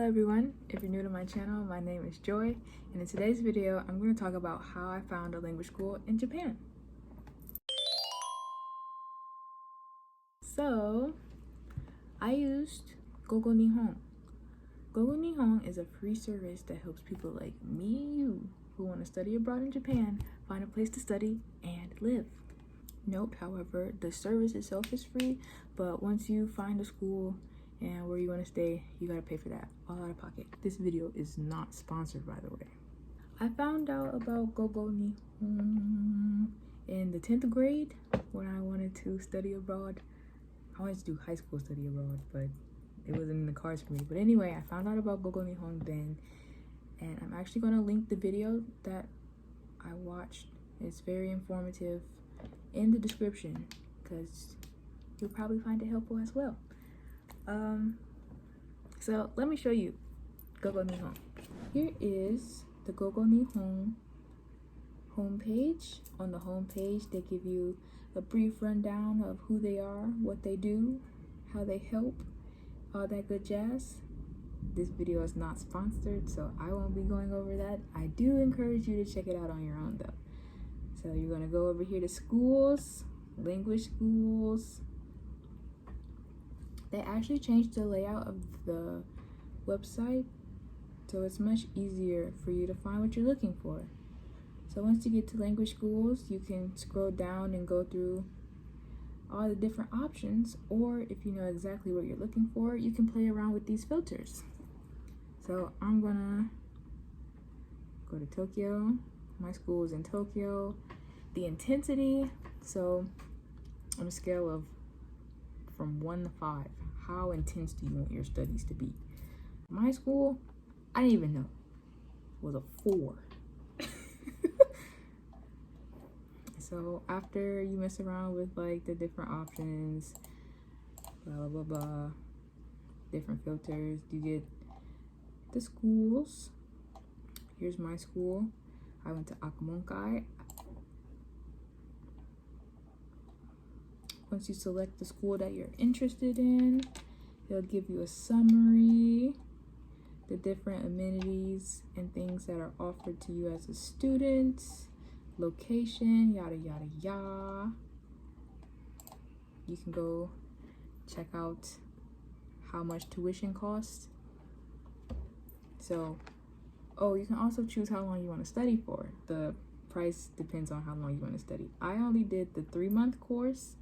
everyone, if you're new to my channel, my name is Joy, and in today's video, I'm going to talk about how I found a language school in Japan. So, I used Nihon. Nihon is a free service that helps people like me and you who want to study abroad in Japan find a place to study and live. Note, however, the service itself is free, but once you find a school and where you want to stay, you gotta pay for that all out of pocket. This video is not sponsored, by the way. I found out about Nihon in the 10th grade when I wanted to study abroad. I wanted to do high school study abroad, but it wasn't in the cards for me. But anyway, I found out about Nihon then, and I'm actually gonna link the video that I watched. It's very informative in the description because you'll probably find it helpful as well. So let me show you Nihon. Here is the Nihon homepage. On the homepage, they give you a brief rundown of who they are, what they do, how they help, all that good jazz. This video is not sponsored, so I won't be going over that. I do encourage you to check it out on your own though. So you're gonna go over here to schools, language schools. They actually changed the layout of the website, so it's much easier for you to find what you're looking for. So once you get to language schools, you can scroll down and go through all the different options, or if you know exactly what you're looking for, you can play around with these filters. So I'm gonna go to Tokyo. My school is in Tokyo. The intensity, so on a scale of from 1 to 5, how intense do you want your studies to be? My school, I didn't even know, was a 4. So after you mess around with like the different options, blah blah blah, different filters, you get the schools. Here's my school. I went to Akumonkai. Once you select the school that you're interested in, they'll give you a summary, the different amenities and things that are offered to you as a student, location, yada yada yada. You can go check out how much tuition costs. So, you can also choose how long you want to study for. The price depends on how long you want to study. I only did the 3-month course,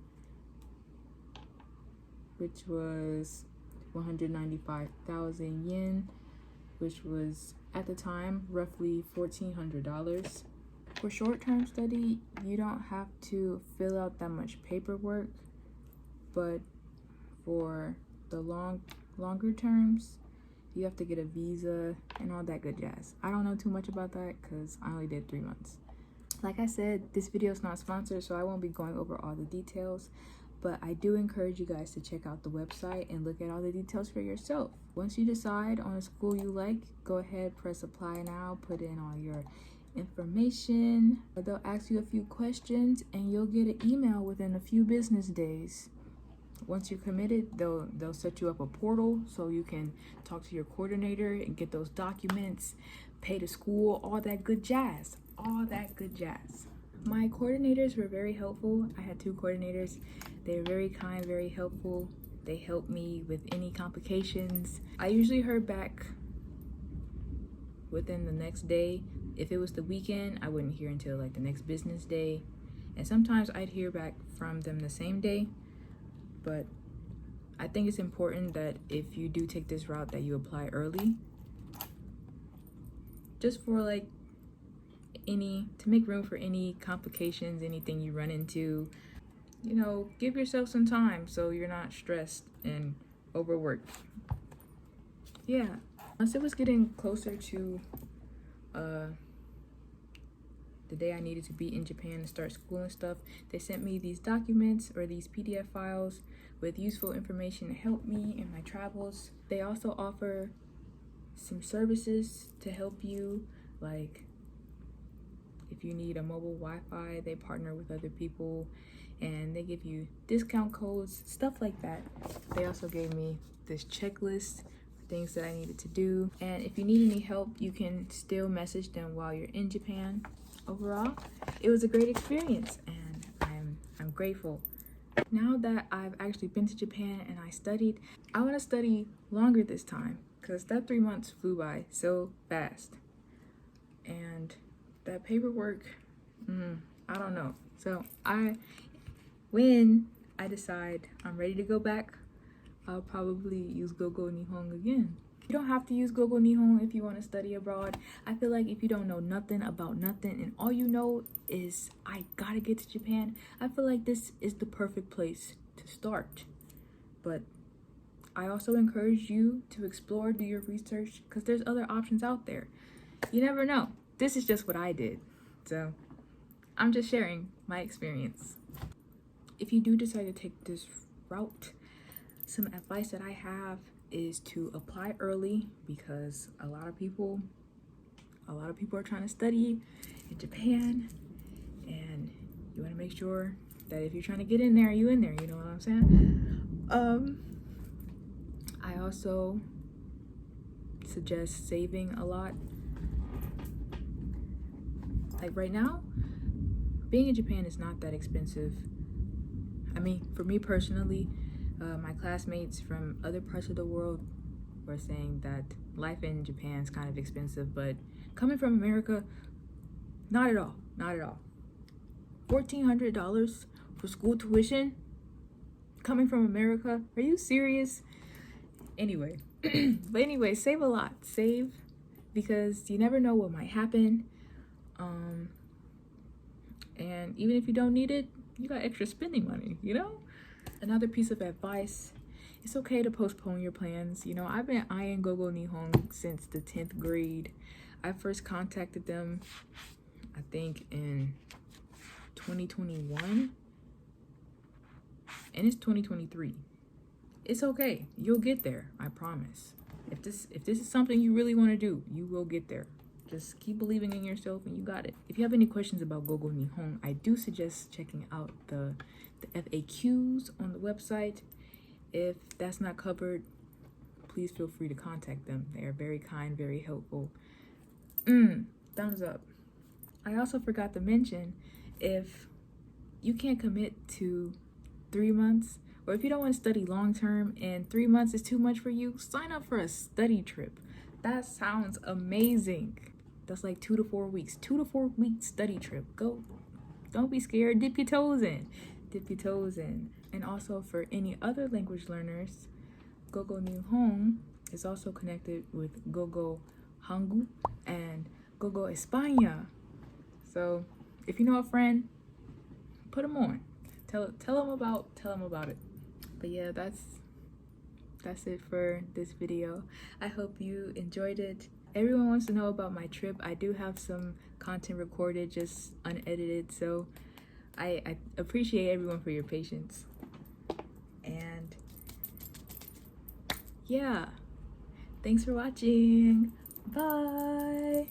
which was 195,000 yen, which was at the time roughly $1,400. For short-term study, you don't have to fill out that much paperwork, but for the longer terms, you have to get a visa and all that good jazz. I don't know too much about that because I only did 3 months. Like I said, this video is not sponsored, so I won't be going over all the details, but I do encourage you guys to check out the website and look at all the details for yourself. Once you decide on a school you like, go ahead, press apply now, put in all your information. They'll ask you a few questions and you'll get an email within a few business days. Once you're committed, they'll set you up a portal so you can talk to your coordinator and get those documents, pay the school, all that good jazz. My coordinators were very helpful. I had 2 coordinators. They were very kind, very helpful. They helped me with any complications. I usually heard back within the next day. If it was the weekend, I wouldn't hear until like the next business day. And sometimes I'd hear back from them the same day. But I think it's important that if you do take this route that you apply early. Just for like to make room for any complications, anything you run into. You know, give yourself some time so you're not stressed and overworked. Yeah. Once it was getting closer to the day I needed to be in Japan and start school and stuff, they sent me these documents or these PDF files with useful information to help me in my travels. They also offer some services to help you, like if you need a mobile Wi-Fi, they partner with other people and they give you discount codes, stuff like that. They also gave me this checklist things that I needed to do. And if you need any help, you can still message them while you're in Japan. Overall, it was a great experience, and I'm grateful. Now that I've actually been to Japan and I studied, I want to study longer this time because that 3 months flew by so fast. And that paperwork, I don't know. So when I decide I'm ready to go back, I'll probably use Gogo Nihon again. You don't have to use Gogo Nihon if you want to study abroad. I feel like if you don't know nothing about nothing and all you know is I gotta get to Japan, I feel like this is the perfect place to start. But I also encourage you to explore, do your research, because there's other options out there. You never know. This is just what I did. So I'm just sharing my experience. If you do decide to take this route, some advice that I have is to apply early, because a lot of people are trying to study in Japan, and you want to make sure that if you're trying to get in there, you in there, you know what I'm saying? I also suggest saving a lot. Like right now, being in Japan is not that expensive. I mean, for me personally, my classmates from other parts of the world were saying that life in Japan is kind of expensive, but coming from America, not at all, not at all. $1,400 for school tuition coming from America? Are you serious? Anyway, but anyway, save a lot. Save, because you never know what might happen. And even if you don't need it, you got extra spending money, you know? Another piece of advice, it's okay to postpone your plans. You know, I've been eyeing Gogo Nihon since the 10th grade. I first contacted them, I think, in 2021. And it's 2023. It's okay. You'll get there, I promise. If this is something you really want to do, you will get there. Just keep believing in yourself and you got it. If you have any questions about Gogo Nihon, I do suggest checking out the FAQs on the website. If that's not covered, please feel free to contact them. They are very kind, very helpful. Thumbs up. I also forgot to mention, if you can't commit to 3 months, or if you don't want to study long term and 3 months is too much for you, sign up for a study trip. That sounds amazing. That's like 2 to 4 weeks. 2 to 4 week study trip. Go. Don't be scared. Dip your toes in. Dip your toes in. And also for any other language learners, Gogo Nihon is also connected with Gogo Hangu and Gogo España. So if you know a friend, put them on. Tell them about it. But yeah, that's it for this video. I hope you enjoyed it. Everyone wants to know about my trip. I do have some content recorded, just unedited, so I appreciate everyone for your patience. And yeah, thanks for watching. Bye.